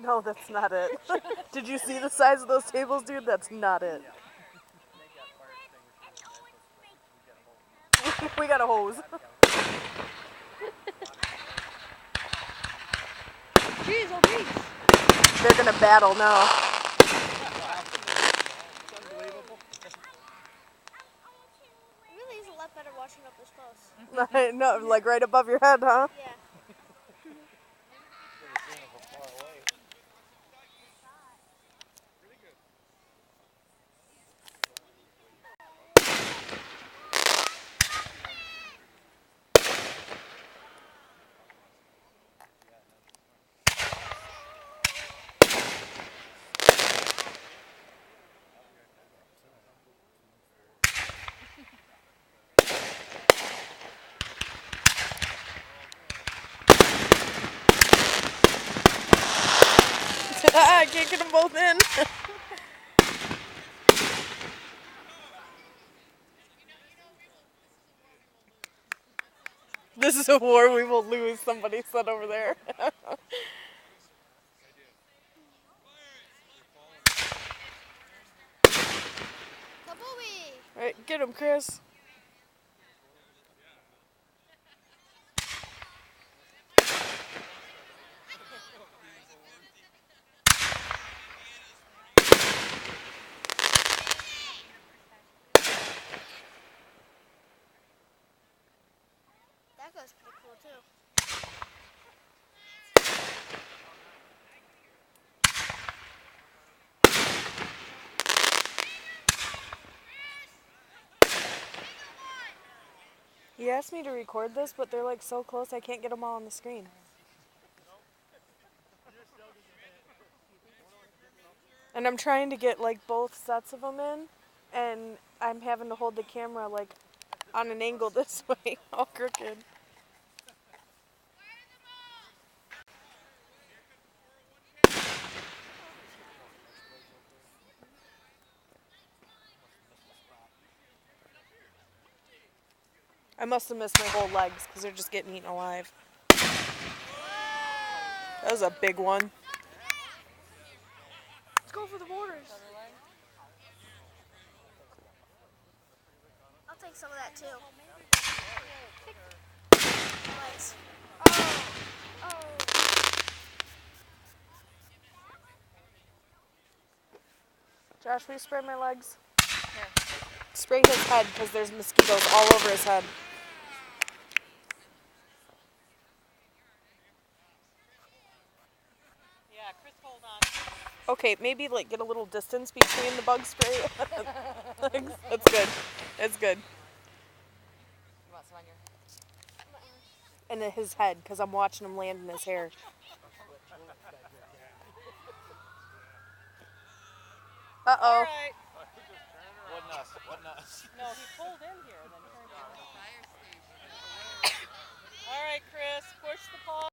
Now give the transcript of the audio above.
No, that's not it. Did you see the size of those tables, dude? That's not it. We got a hose. Jeez, oh jeez. They're gonna battle now. It really is a lot better watching up this close. No, like right above your head, huh? Yeah. I can't get them both in. This is a war we will lose, somebody said over there. Right, get him, Chris. That goes pretty cool too. He asked me to record this, but they're like so close I can't get them all on the screen. And I'm trying to get like both sets of them in, and I'm having to hold the camera like on an angle this way, all crooked. I must have missed my whole legs because they're just getting eaten alive. That was a big one. Let's go for the borders. I'll take some of that too. Legs. Oh. Josh, will you spray my legs? Here. Spray his head because there's mosquitoes all over his head. Yeah, Chris, hold on. Okay, maybe like get a little distance between the bug spray. That's good. It's good. You want some on your head? And then his head, because I'm watching him land in his hair. Uh-oh. All right. What nuts? No, he pulled in here and then turned around. All right, Chris, push the paw.